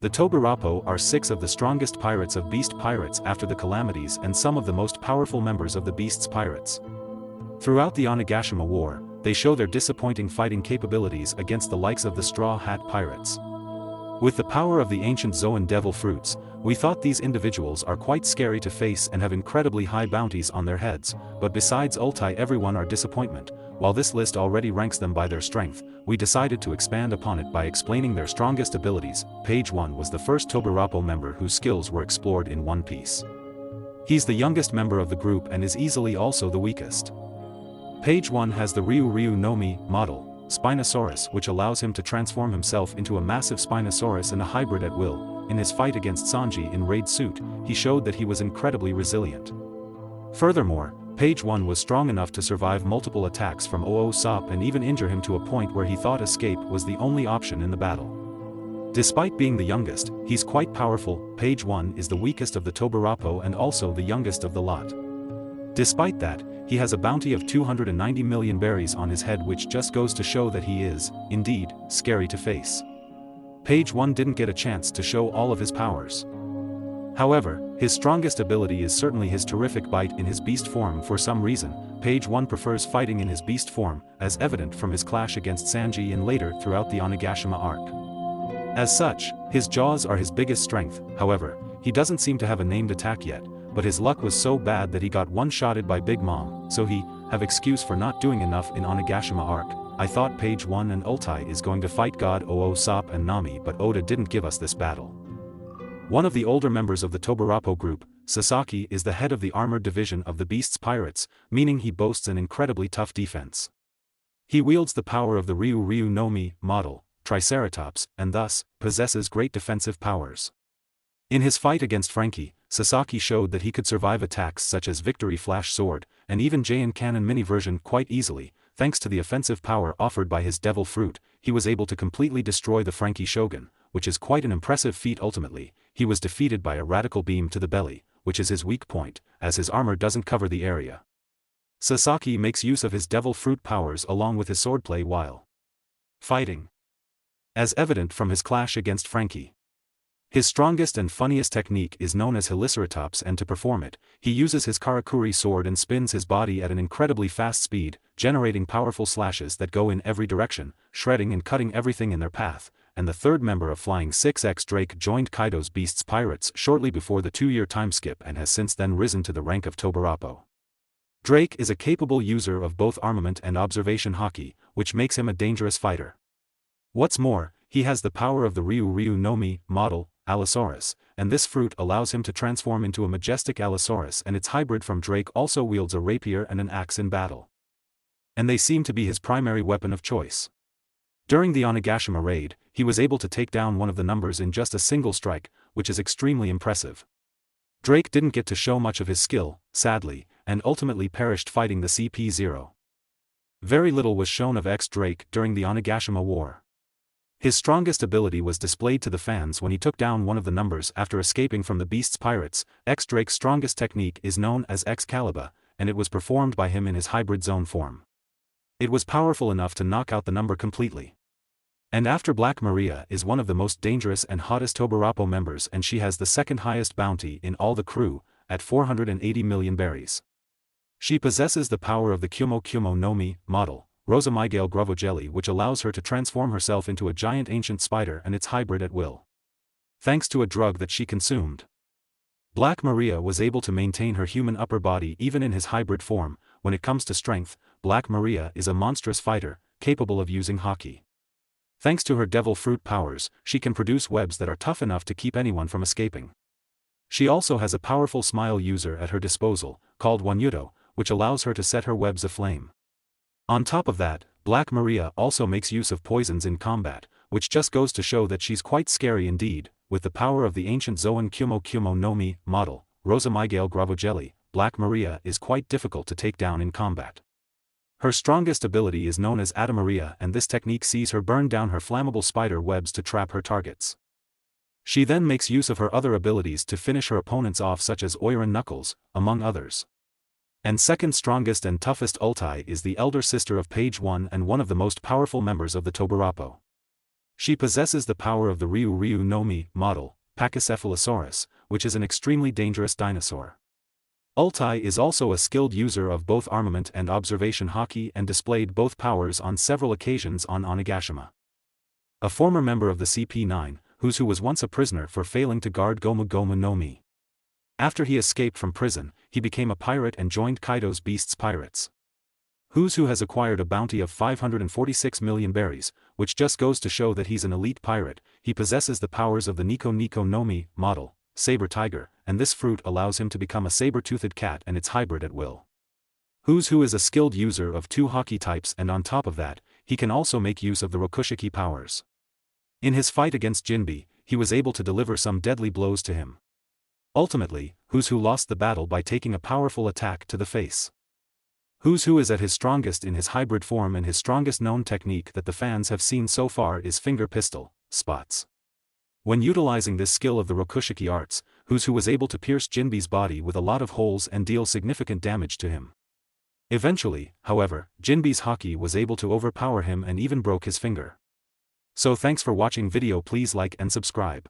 The tobiroppo are 6 of the strongest pirates of beast pirates after the calamities and some of the most powerful members of the beast's pirates. Throughout the Onigashima War, they show their disappointing fighting capabilities against the likes of the Straw Hat Pirates. With the power of the ancient Zoan devil fruits, we thought these individuals are quite scary to face and have incredibly high bounties on their heads, but besides Ultai everyone are disappointment. While this list already ranks them by their strength, we decided to expand upon it by explaining their strongest abilities. Page 1 was the first tobiroppo member whose skills were explored in One Piece. He's the youngest member of the group and is easily also the weakest. Page 1 has the Ryu no Mi model, Spinosaurus, which allows him to transform himself into a massive Spinosaurus and a hybrid at will. In his fight against Sanji in Raid Suit, he showed that he was incredibly resilient. Furthermore, Page 1 was strong enough to survive multiple attacks from Usopp and even injure him to a point where he thought escape was the only option in the battle. Despite being the youngest, he's quite powerful. Page 1 is the weakest of the tobiroppo and also the youngest of the lot. Despite that, he has a bounty of 290 million berries on his head, which just goes to show that he is, indeed, scary to face. Page 1 didn't get a chance to show all of his powers. However, his strongest ability is certainly his terrific bite in his beast form. For some reason, Page 1 prefers fighting in his beast form, as evident from his clash against Sanji and later throughout the Onigashima arc. As such, his jaws are his biggest strength. However, he doesn't seem to have a named attack yet, but his luck was so bad that he got one-shotted by Big Mom, so he have excuse for not doing enough in Onigashima arc. I thought Page 1 and Ultai is going to fight God Usopp and Nami, but Oda didn't give us this battle. One of the older members of the tobiroppo group, Sasaki, is the head of the armored division of the beast's pirates, meaning he boasts an incredibly tough defense. He wields the power of the Ryu no Mi model, Triceratops, and thus, possesses great defensive powers. In his fight against Frankie, Sasaki showed that he could survive attacks such as Victory Flash Sword, and even Jeian Cannon mini version quite easily. Thanks to the offensive power offered by his devil fruit, he was able to completely destroy the Frankie Shogun, which is quite an impressive feat. Ultimately, he was defeated by a radical beam to the belly, which is his weak point, as his armor doesn't cover the area. Sasaki makes use of his devil fruit powers along with his swordplay while fighting, as evident from his clash against Frankie. His strongest and funniest technique is known as Heliceratops, and to perform it, he uses his Karakuri sword and spins his body at an incredibly fast speed, generating powerful slashes that go in every direction, shredding and cutting everything in their path. And the third member of Flying 6X Drake joined Kaido's Beast's Pirates shortly before the 2-year time skip and has since then risen to the rank of tobiroppo. Drake is a capable user of both armament and observation haki, which makes him a dangerous fighter. What's more, he has the power of the Ryu no Mi model, Allosaurus, and this fruit allows him to transform into a majestic Allosaurus, and its hybrid from Drake also wields a rapier and an axe in battle. And they seem to be his primary weapon of choice. During the Onigashima raid, he was able to take down one of the numbers in just a single strike, which is extremely impressive. Drake didn't get to show much of his skill, sadly, and ultimately perished fighting the CP0. Very little was shown of X-Drake during the Onigashima War. His strongest ability was displayed to the fans when he took down one of the numbers after escaping from the Beast's pirates. X-Drake's strongest technique is known as Excalibur, and it was performed by him in his hybrid zone form. It was powerful enough to knock out the number completely. And after Black Maria is one of the most dangerous and hottest tobiroppo members, and she has the second highest bounty in all the crew, at 480 million berries. She possesses the power of the Kumo no Mi model, Rosamigale Grovojelly, which allows her to transform herself into a giant ancient spider and its hybrid at will. Thanks to a drug that she consumed, Black Maria was able to maintain her human upper body even in his hybrid form. When it comes to strength, Black Maria is a monstrous fighter, capable of using haki. Thanks to her devil fruit powers, she can produce webs that are tough enough to keep anyone from escaping. She also has a powerful smile user at her disposal, called Wanyudo, which allows her to set her webs aflame. On top of that, Black Maria also makes use of poisons in combat, which just goes to show that she's quite scary indeed. With the power of the ancient Zoan Kumo no Mi model, Rosamigale Grovojelly, Black Maria is quite difficult to take down in combat. Her strongest ability is known as Adamaria, and this technique sees her burn down her flammable spider webs to trap her targets. She then makes use of her other abilities to finish her opponents off, such as Oiran Knuckles, among others. And second strongest and toughest Ultai is the elder sister of Page 1 and one of the most powerful members of the tobiroppo. She possesses the power of the Ryu no Mi model, Pachycephalosaurus, which is an extremely dangerous dinosaur. Ultai is also a skilled user of both armament and observation haki and displayed both powers on several occasions on Onigashima. A former member of the CP9, who was once a prisoner for failing to guard Gomu Gomu no Mi. After he escaped from prison, he became a pirate and joined Kaido's Beasts Pirates. Who has acquired a bounty of 546 million berries, which just goes to show that he's an elite pirate. He possesses the powers of the Nico no Mi model, Saber Tiger, and this fruit allows him to become a saber-toothed cat and its hybrid at will. Who is a skilled user of 2 haki types, and on top of that, he can also make use of the Rokushiki powers. In his fight against Jinbe, he was able to deliver some deadly blows to him. Ultimately, who lost the battle by taking a powerful attack to the face. Who is at his strongest in his hybrid form, and his strongest known technique that the fans have seen so far is finger pistol, spots. When utilizing this skill of the Rokushiki arts, who was able to pierce Jinbe's body with a lot of holes and deal significant damage to him. Eventually, however, Jinbe's haki was able to overpower him and even broke his finger. So thanks for watching video, please like and subscribe.